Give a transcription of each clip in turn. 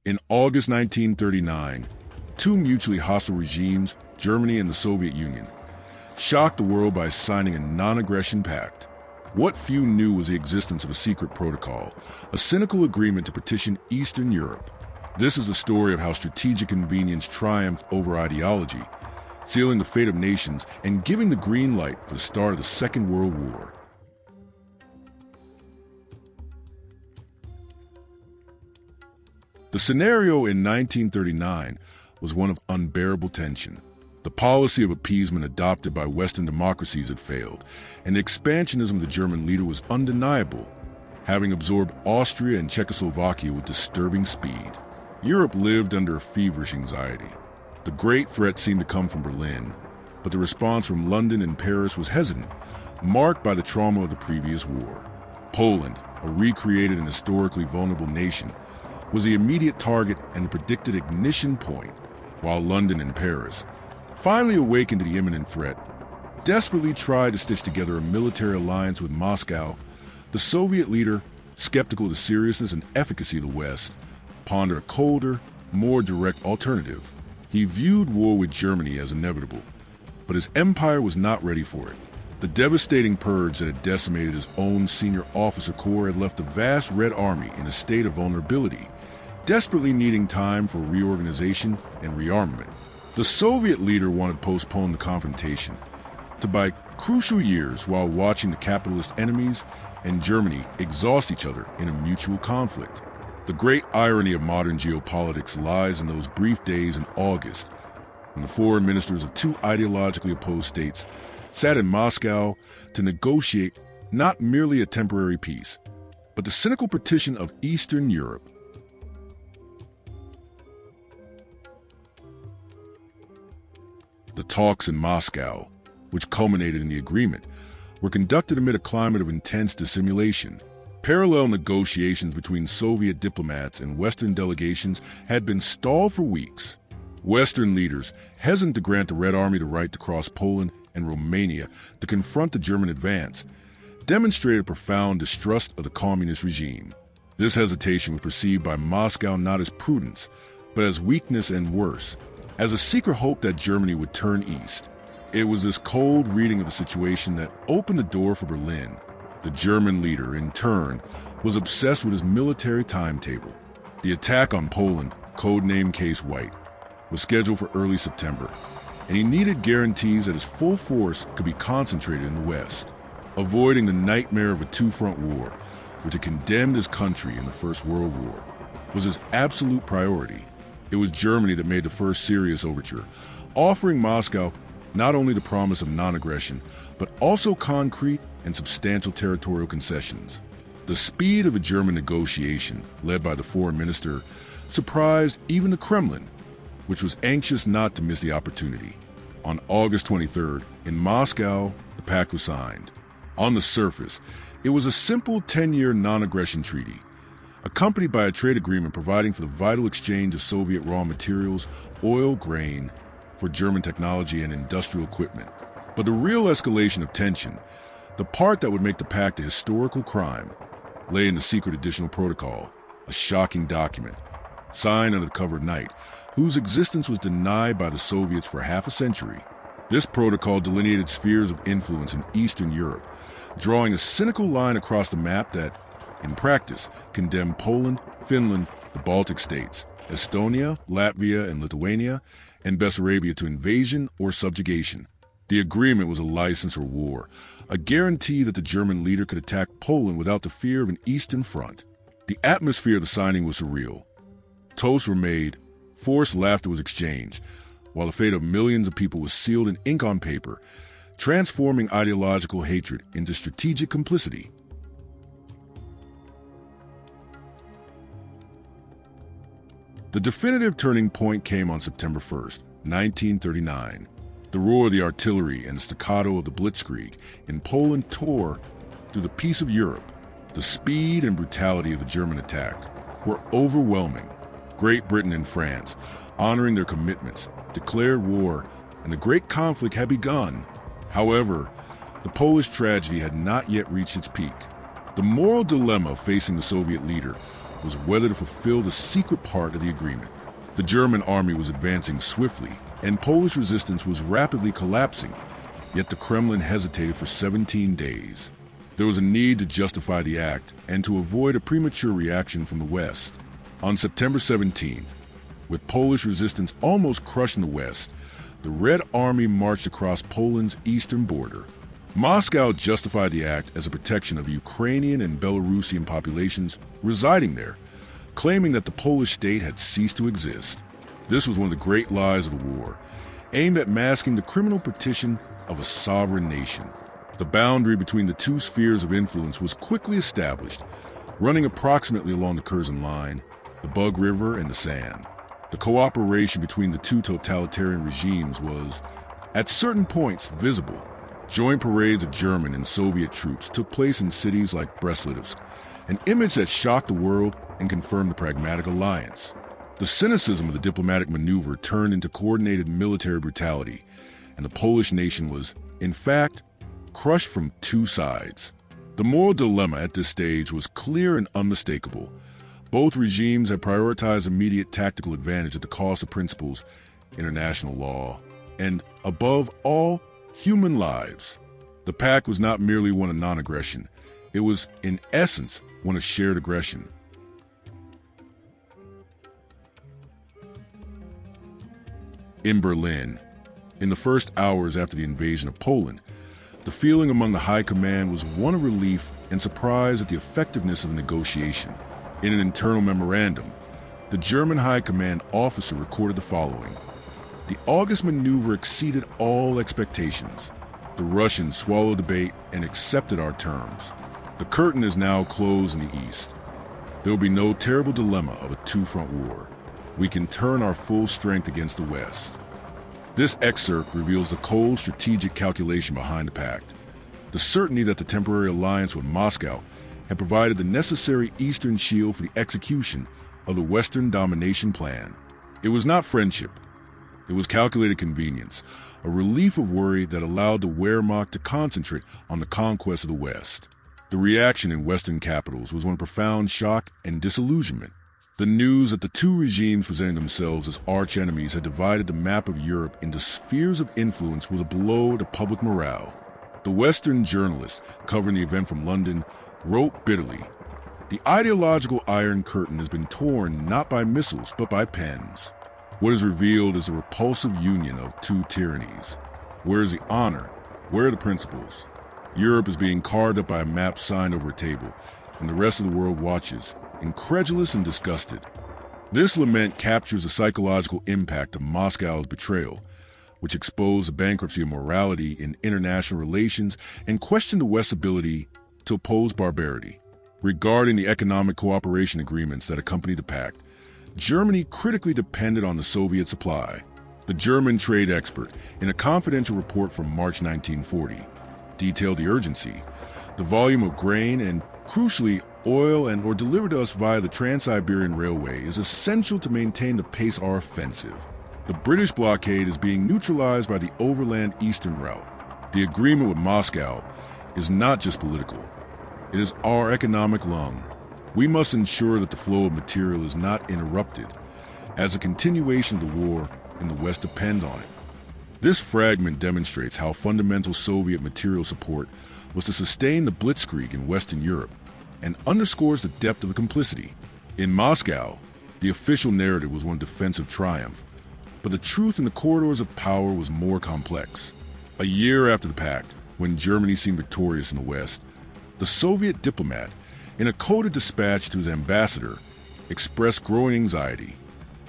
In August 1939, two mutually hostile regimes, Germany and the Soviet Union, shocked the world by signing a non-aggression pact. What few knew was the existence of a secret protocol, a cynical agreement to partition Eastern Europe. This is the story of how strategic convenience triumphed over ideology, sealing the fate of nations and giving the green light for the start of the Second World War. The scenario in 1939 was one of unbearable tension. The policy of appeasement adopted by Western democracies had failed, and the expansionism of the German leader was undeniable, having absorbed Austria and Czechoslovakia with disturbing speed. Europe lived under a feverish anxiety. The great threat seemed to come from Berlin, but the response from London and Paris was hesitant, marked by the trauma of the previous war. Poland, a recreated and historically vulnerable nation, was the immediate target and the predicted ignition point, while London and Paris, finally awakened to the imminent threat, desperately tried to stitch together a military alliance with Moscow. The Soviet leader, skeptical of the seriousness and efficacy of the West, pondered a colder, more direct alternative. He viewed war with Germany as inevitable, but his empire was not ready for it. The devastating purge that had decimated his own senior officer corps had left the vast Red Army in a state of vulnerability, desperately needing time for reorganization and rearmament. The Soviet leader wanted to postpone the confrontation to buy crucial years while watching the capitalist enemies and Germany exhaust each other in a mutual conflict. The great irony of modern geopolitics lies in those brief days in August when the foreign ministers of two ideologically opposed states sat in Moscow to negotiate not merely a temporary peace, but the cynical partition of Eastern Europe. The talks in Moscow, which culminated in the agreement, were conducted amid a climate of intense dissimulation. Parallel negotiations between Soviet diplomats and Western delegations had been stalled for weeks. Western leaders, hesitant to grant the Red Army the right to cross Poland and Romania to confront the German advance, demonstrated profound distrust of the communist regime. This hesitation was perceived by Moscow not as prudence, but as weakness and worse, as a secret hope that Germany would turn east. It was this cold reading of the situation that opened the door for Berlin. The German leader, in turn, was obsessed with his military timetable. The attack on Poland, codenamed Case White, was scheduled for early September, and he needed guarantees that his full force could be concentrated in the West. Avoiding the nightmare of a two-front war, which had condemned his country in the First World War, was his absolute priority. It was Germany that made the first serious overture, offering Moscow not only the promise of non-aggression, but also concrete and substantial territorial concessions. The speed of a German negotiation, led by the foreign minister, surprised even the Kremlin, which was anxious not to miss the opportunity. On August 23rd, in Moscow, the pact was signed. On the surface, it was a simple 10-year non-aggression treaty, accompanied by a trade agreement providing for the vital exchange of Soviet raw materials, oil, grain, for German technology and industrial equipment. But the real escalation of tension, the part that would make the pact a historical crime, lay in the secret additional protocol, a shocking document, signed under the cover of night, whose existence was denied by the Soviets for half a century. This protocol delineated spheres of influence in Eastern Europe, drawing a cynical line across the map that, in practice, condemned Poland, Finland, the Baltic states, Estonia, Latvia, and Lithuania, and Bessarabia to invasion or subjugation. The agreement was a license for war, a guarantee that the German leader could attack Poland without the fear of an Eastern front. The atmosphere of the signing was surreal. Toasts were made, forced laughter was exchanged, while the fate of millions of people was sealed in ink on paper, transforming ideological hatred into strategic complicity. The definitive turning point came on September 1st, 1939. The roar of the artillery and the staccato of the blitzkrieg in Poland tore through the peace of Europe. The speed and brutality of the German attack were overwhelming. Great Britain and France, honoring their commitments, declared war, and the great conflict had begun. However, the Polish tragedy had not yet reached its peak. The moral dilemma facing the Soviet leader was whether to fulfill the secret part of the agreement. The German army was advancing swiftly, and Polish resistance was rapidly collapsing, yet the Kremlin hesitated for 17 days. There was a need to justify the act and to avoid a premature reaction from the West. On September 17th, with Polish resistance almost crushing the West, the Red Army marched across Poland's eastern border. Moscow justified the act as a protection of Ukrainian and Belarusian populations residing there, claiming that the Polish state had ceased to exist. This was one of the great lies of the war, aimed at masking the criminal partition of a sovereign nation. The boundary between the two spheres of influence was quickly established, running approximately along the Curzon Line, the Bug River, and the San. The cooperation between the two totalitarian regimes was, at certain points, visible. Joint parades of German and Soviet troops took place in cities like Brest-Litovsk, an image that shocked the world and confirmed the pragmatic alliance. The cynicism of the diplomatic maneuver turned into coordinated military brutality, and the Polish nation was, in fact, crushed from two sides. The moral dilemma at this stage was clear and unmistakable. Both regimes had prioritized immediate tactical advantage at the cost of principles, international law, and, above all, human lives. The pact was not merely one of non-aggression. It was, in essence, one of shared aggression. In Berlin, in the first hours after the invasion of Poland, the feeling among the high command was one of relief and surprise at the effectiveness of the negotiation. In an internal memorandum, the German high command officer recorded the following: "The August maneuver exceeded all expectations. The Russians swallowed the bait and accepted our terms. The curtain is now closed in the east. There will be no terrible dilemma of a two-front war. We can turn our full strength against the West." This excerpt reveals the cold strategic calculation behind the pact, the certainty that the temporary alliance with Moscow had provided the necessary eastern shield for the execution of the Western domination plan. It was not friendship. It was calculated convenience, a relief of worry that allowed the Wehrmacht to concentrate on the conquest of the West. The reaction in Western capitals was one of profound shock and disillusionment. The news that the two regimes presenting themselves as arch-enemies had divided the map of Europe into spheres of influence was a blow to public morale. The Western journalists covering the event from London wrote bitterly, "The ideological Iron Curtain has been torn not by missiles but by pens. What is revealed is a repulsive union of two tyrannies. Where is the honor? Where are the principles? Europe is being carved up by a map signed over a table, and the rest of the world watches, incredulous and disgusted." This lament captures the psychological impact of Moscow's betrayal, which exposed the bankruptcy of morality in international relations and questioned the West's ability to oppose barbarity. Regarding the economic cooperation agreements that accompanied the pact, Germany critically depended on the Soviet supply. The German trade expert, in a confidential report from March 1940, detailed the urgency. The volume of grain and, crucially, oil or delivered to us via the Trans-Siberian Railway is essential to maintain the pace of our offensive. The British blockade is being neutralized by the overland eastern route. The agreement with Moscow is not just political. It is our economic lung. We must ensure that the flow of material is not interrupted, as the continuation of the war in the West depends on it. This fragment demonstrates how fundamental Soviet material support was to sustain the blitzkrieg in Western Europe, and underscores the depth of the complicity. In Moscow, the official narrative was one of defensive triumph, but the truth in the corridors of power was more complex. A year after the pact, when Germany seemed victorious in the West, the Soviet diplomat, in a coded dispatch to his ambassador, expressed growing anxiety.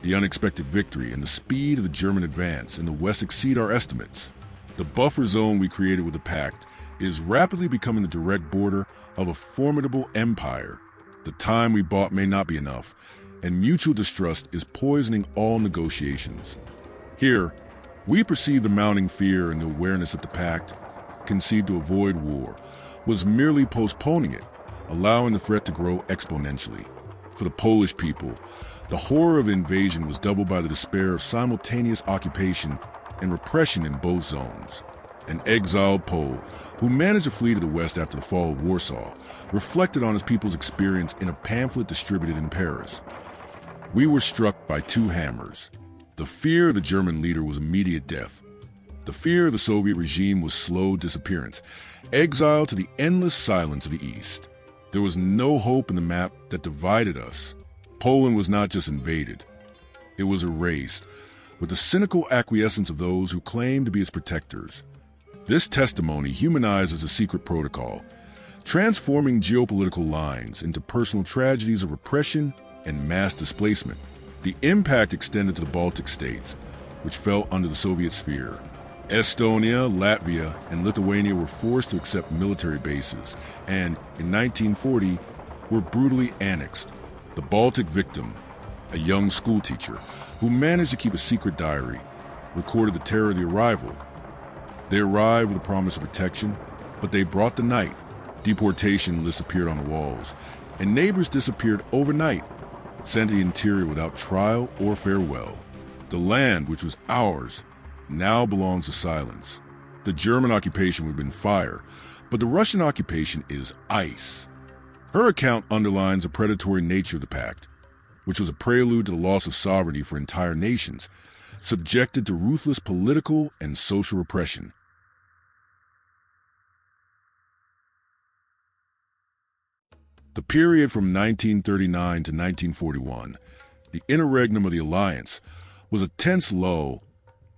The unexpected victory and the speed of the German advance in the West exceed our estimates. The buffer zone we created with the pact is rapidly becoming the direct border of a formidable empire. The time we bought may not be enough, and mutual distrust is poisoning all negotiations. Here, we perceive the mounting fear and the awareness that the pact, conceived to avoid war, was merely postponing it, allowing the threat to grow exponentially. For the Polish people, the horror of invasion was doubled by the despair of simultaneous occupation and repression in both zones. an exiled Pole who managed to flee to the west after the fall of Warsaw, reflected on his people's experience in a pamphlet distributed in Paris. "We were struck by two hammers. The fear of the German leader was immediate death. The fear of the Soviet regime was slow disappearance, exile to the endless silence of the East. There was no hope in the map that divided us. Poland was not just invaded. It was erased, with the cynical acquiescence of those who claimed to be its protectors. This testimony humanizes a secret protocol, transforming geopolitical lines into personal tragedies of repression and mass displacement. The impact extended to the Baltic states, which fell under the Soviet sphere. Estonia, Latvia, and Lithuania were forced to accept military bases, and in 1940 were brutally annexed. The Baltic victim, a young schoolteacher who managed to keep a secret diary, recorded the terror of the arrival. They arrived with a promise of protection, but they brought the night. Deportation lists appeared on the walls, and neighbors disappeared overnight, sent to the interior without trial or farewell. The land, which was ours, now belongs to silence. The German occupation would have been fire, but the Russian occupation is ice. Her account underlines the predatory nature of the pact, which was a prelude to the loss of sovereignty for entire nations, subjected to ruthless political and social repression. The period from 1939 to 1941, the interregnum of the alliance, was a tense lull,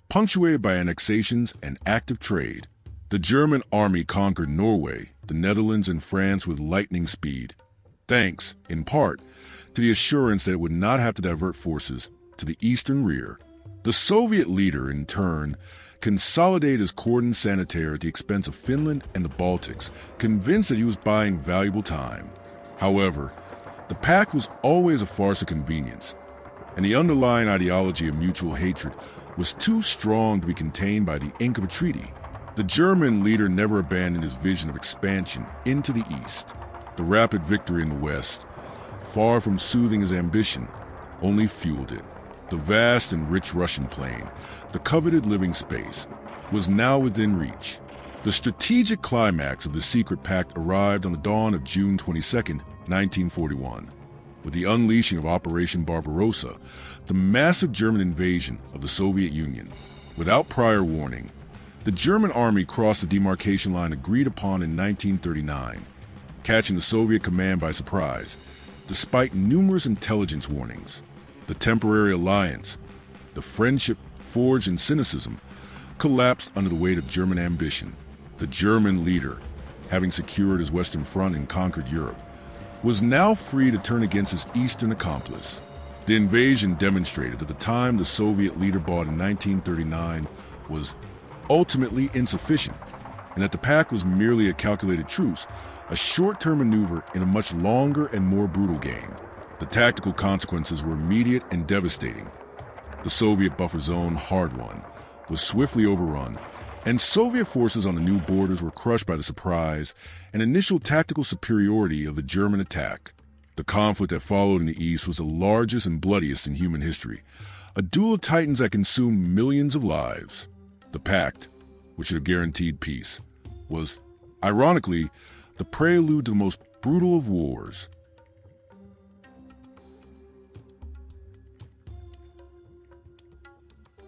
punctuated by annexations and active trade. The German army conquered Norway, the Netherlands, and France with lightning speed, thanks, in part, to the assurance that it would not have to divert forces to the eastern rear. The Soviet leader, in turn, consolidated his cordon sanitaire at the expense of Finland and the Baltics, convinced that he was buying valuable time. However, the pact was always a farce of convenience, and the underlying ideology of mutual hatred was too strong to be contained by the ink of a treaty. The German leader never abandoned his vision of expansion into the east. The rapid victory in the west, far from soothing his ambition, only fueled it. The vast and rich Russian plain, the coveted living space, was now within reach. The strategic climax of the secret pact arrived on the dawn of June 22, 1941, with the unleashing of Operation Barbarossa, the massive German invasion of the Soviet Union. Without prior warning, the German army crossed the demarcation line agreed upon in 1939, catching the Soviet command by surprise, despite numerous intelligence warnings. The temporary alliance, the friendship forged in cynicism, collapsed under the weight of German ambition. The German leader, having secured his Western Front and conquered Europe, was now free to turn against his Eastern accomplice. The invasion demonstrated that the time the Soviet leader bought in 1939 was ultimately insufficient, and that the pact was merely a calculated truce, a short-term maneuver in a much longer and more brutal game. The tactical consequences were immediate and devastating. The Soviet buffer zone, hard won, was swiftly overrun, and Soviet forces on the new borders were crushed by the surprise and initial tactical superiority of the German attack. The conflict that followed in the East was the largest and bloodiest in human history, a duel of titans that consumed millions of lives. The pact, which should have guaranteed peace, was, ironically, the prelude to the most brutal of wars.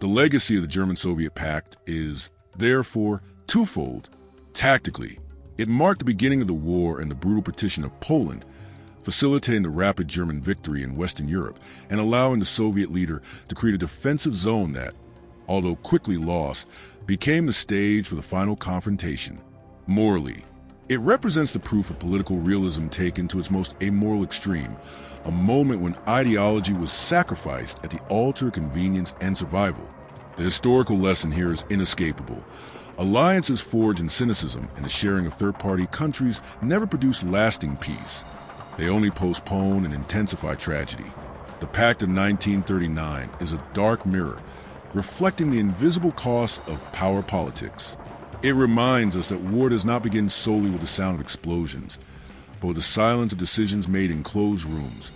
The legacy of the German-Soviet pact is, therefore, twofold. Tactically, it marked the beginning of the war and the brutal partition of Poland, facilitating the rapid German victory in Western Europe and allowing the Soviet leader to create a defensive zone that, although quickly lost, became the stage for the final confrontation. Morally, it represents the proof of political realism taken to its most amoral extreme, a moment when ideology was sacrificed at the altar of convenience and survival. The historical lesson here is inescapable. Alliances forged in cynicism and the sharing of third-party countries never produce lasting peace. They only postpone and intensify tragedy. The Pact of 1939 is a dark mirror, reflecting the invisible costs of power politics. It reminds us that war does not begin solely with the sound of explosions, but with the silence of decisions made in closed rooms,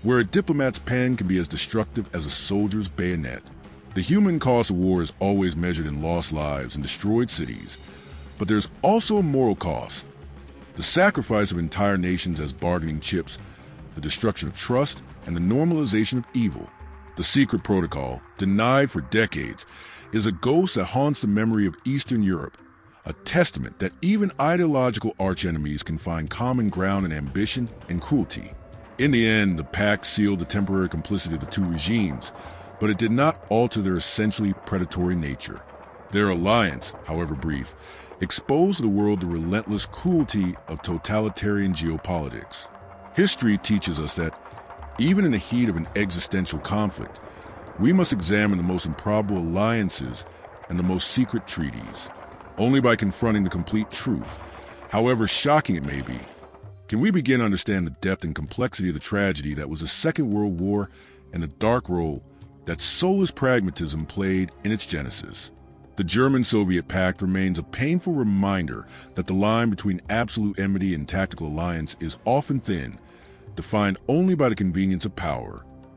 where a diplomat's pen can be as destructive as a soldier's bayonet. The human cost of war is always measured in lost lives and destroyed cities, but there's also a moral cost. The sacrifice of entire nations as bargaining chips, the destruction of trust, and the normalization of evil. The secret protocol, denied for decades, is a ghost that haunts the memory of Eastern Europe, a testament that even ideological archenemies can find common ground in ambition and cruelty. In the end, the pact sealed the temporary complicity of the two regimes, but it did not alter their essentially predatory nature. Their alliance, however brief, exposed to the world the relentless cruelty of totalitarian geopolitics. History teaches us that, even in the heat of an existential conflict, we must examine the most improbable alliances and the most secret treaties. Only by confronting the complete truth, however shocking it may be, can we begin to understand the depth and complexity of the tragedy that was the Second World War and the dark role that soulless pragmatism played in its genesis. The German-Soviet pact remains a painful reminder that the line between absolute enmity and tactical alliance is often thin, defined only by the convenience of power.